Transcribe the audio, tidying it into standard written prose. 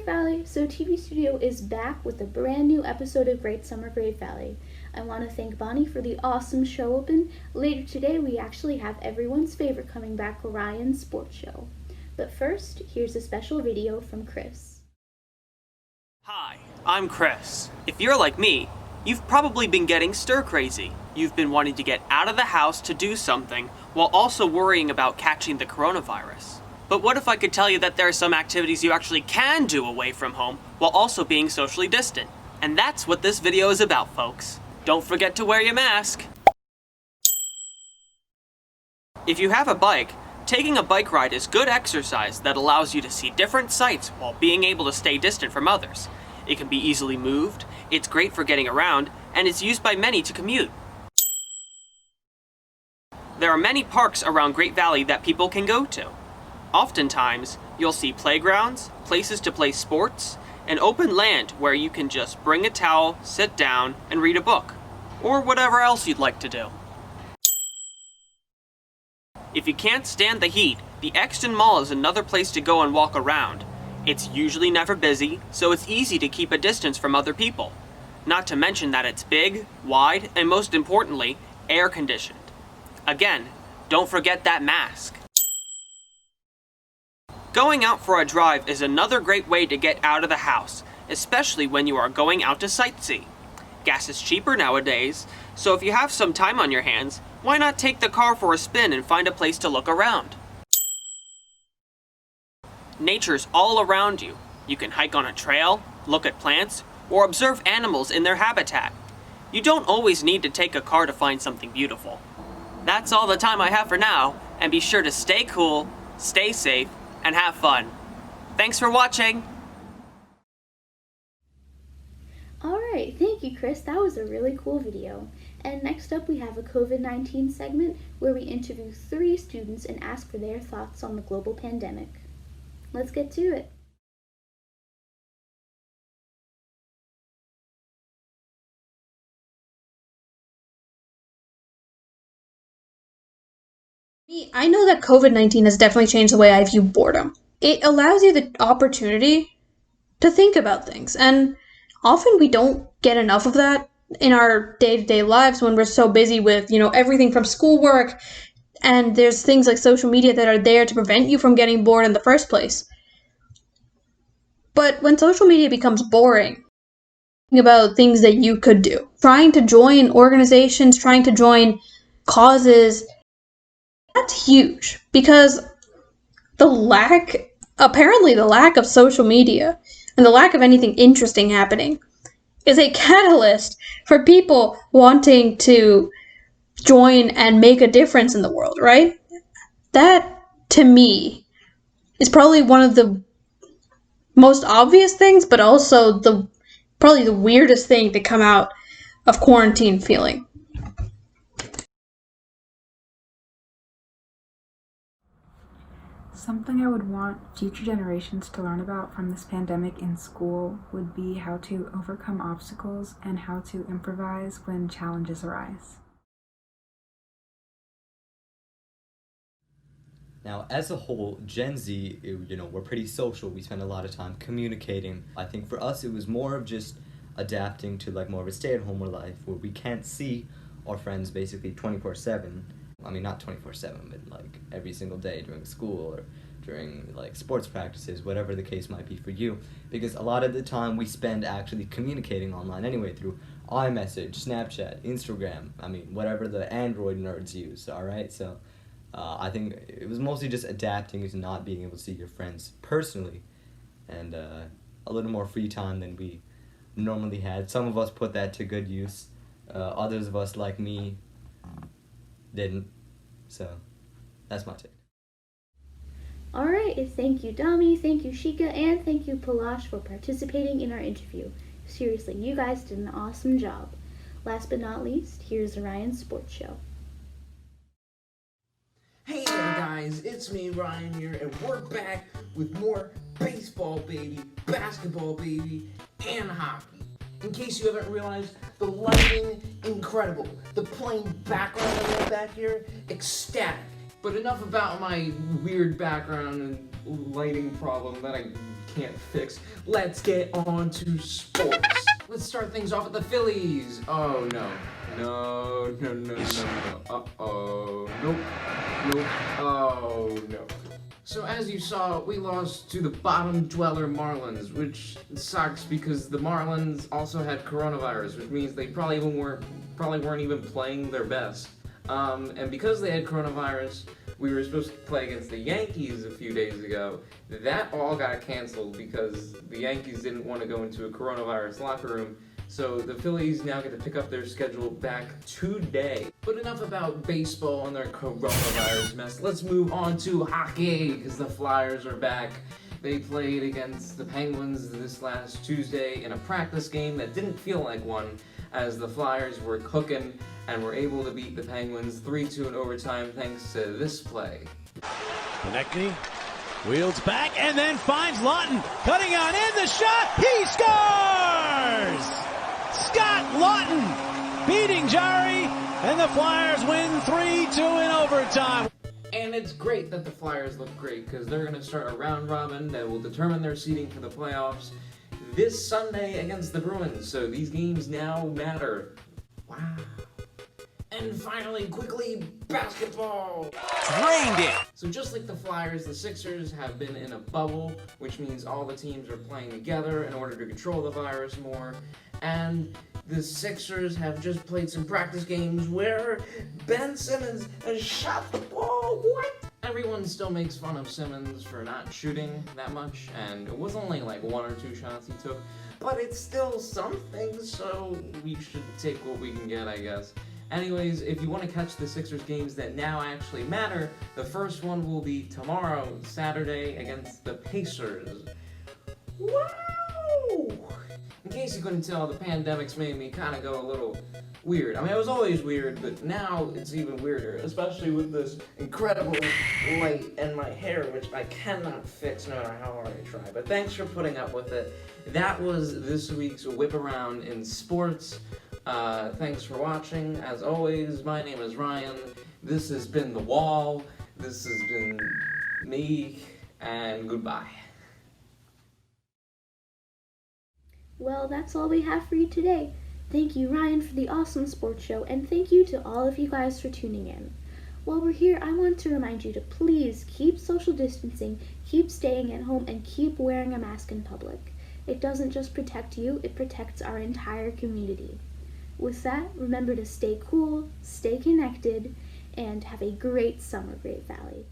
Great Valley! So TV Studio is back with a brand new episode of Great Summer Great Valley. I want to thank Bonnie for the awesome show open. Later today we actually have everyone's favorite coming back, Ryan's sports show. But first, here's a special video from Chris. Hi, I'm Chris. If you're like me, you've probably been getting stir-crazy. You've been wanting to get out of the house to do something while also worrying about catching the coronavirus. But what if I could tell you that there are some activities you actually can do away from home while also being socially distant? And that's what this video is about, folks. Don't forget to wear your mask. If you have a bike, taking a bike ride is good exercise that allows you to see different sights while being able to stay distant from others. It can be easily moved, it's great for getting around, and it's used by many to commute. There are many parks around Great Valley that people can go to. Oftentimes, you'll see playgrounds, places to play sports, and open land where you can just bring a towel, sit down, and read a book, or whatever else you'd like to do. If you can't stand the heat, the Exton Mall is another place to go and walk around. It's usually never busy, so it's easy to keep a distance from other people. Not to mention that it's big, wide, and most importantly, air-conditioned. Again, don't forget that mask. Going out for a drive is another great way to get out of the house, especially when you are going out to sightsee. Gas is cheaper nowadays, so if you have some time on your hands, why not take the car for a spin and find a place to look around? Nature's all around you. You can hike on a trail, look at plants, or observe animals in their habitat. You don't always need to take a car to find something beautiful. That's all the time I have for now, and be sure to stay cool, stay safe, and have fun. Thanks for watching! Alright, thank you, Chris. That was a really cool video. And next up we have a COVID-19 segment where we interview 3 students and ask for their thoughts on the global pandemic. Let's get to it. I know that COVID-19 has definitely changed the way I view boredom. It allows you the opportunity to think about things, and often we don't get enough of that in our day-to-day lives when we're so busy with, everything from schoolwork, and there's things like social media that are there to prevent you from getting bored in the first place. But when social media becomes boring, about things that you could do, trying to join organizations, trying to join causes, that's huge, because the lack of social media and the lack of anything interesting happening is a catalyst for people wanting to join and make a difference in the world, right? That, to me, is probably one of the most obvious things, but also probably the weirdest thing to come out of quarantine feeling. Something I would want future generations to learn about from this pandemic in school would be how to overcome obstacles and how to improvise when challenges arise. Now, as a whole, Gen Z, we're pretty social. We spend a lot of time communicating. I think for us, it was more of just adapting to more of a stay-at-home life where we can't see our friends basically 24/7. I mean, not 24/7, but every single day during school or during sports practices, whatever the case might be for you. Because a lot of the time we spend actually communicating online anyway through iMessage, Snapchat, Instagram, whatever the Android nerds use, alright? So I think it was mostly just adapting to not being able to see your friends personally and a little more free time than we normally had. Some of us put that to good use. Others of us, like me, didn't. So that's my take. Alright, thank you Dami, thank you Shika, and thank you Palash for participating in our interview. Seriously, you guys did an awesome job. Last but not least, here's Ryan's sports show. Hey there guys, it's me Ryan here, and we're back with more baseball baby, basketball baby, and hockey. In case you haven't realized, the lighting, incredible. The plain background I have back here, ecstatic. But enough about my weird background and lighting problem that I can't fix. Let's get on to sports. Let's start things off with the Phillies. Oh no. No. Uh-oh. Nope. Oh no. So as you saw, we lost to the bottom dweller Marlins, which sucks because the Marlins also had coronavirus, which means they probably weren't even playing their best. And because they had coronavirus, we were supposed to play against the Yankees a few days ago. That all got canceled because the Yankees didn't want to go into a coronavirus locker room. So the Phillies now get to pick up their schedule back today. But enough about baseball and their coronavirus mess. Let's move on to hockey, because the Flyers are back. They played against the Penguins this last Tuesday in a practice game that didn't feel like one, as the Flyers were cooking and were able to beat the Penguins 3-2 in overtime thanks to this play. Konechny wheels back and then finds Lawton. Cutting on in, the shot, he scores! Scott Lawton beating Jari, and the Flyers win 3-2 in overtime. And it's great that the Flyers look great, because they're going to start a round robin that will determine their seeding for the playoffs this Sunday against the Bruins. So these games now matter. Wow. And finally, quickly, basketball! Drained it! So just like the Flyers, the Sixers have been in a bubble, which means all the teams are playing together in order to control the virus more. And the Sixers have just played some practice games where Ben Simmons has shot the ball. What? Everyone still makes fun of Simmons for not shooting that much, and it was only like 1 or 2 shots he took, but it's still something, so we should take what we can get, I guess. Anyways, if you want to catch the Sixers games that now actually matter, the first one will be tomorrow, Saturday, against the Pacers. Wow! In case you couldn't tell, the pandemic's made me kind of go a little weird. I mean, it was always weird, but now it's even weirder, especially with this incredible light in my hair, which I cannot fix no matter how hard I try. But thanks for putting up with it. That was this week's Whip Around in Sports. Thanks for watching. As always, my name is Ryan. This has been The Wall. This has been me, and goodbye. Well, that's all we have for you today. Thank you, Ryan, for the awesome sports show, and thank you to all of you guys for tuning in. While we're here, I want to remind you to please keep social distancing, keep staying at home, and keep wearing a mask in public. It doesn't just protect you, it protects our entire community. With that, remember to stay cool, stay connected, and have a great summer, Great Valley.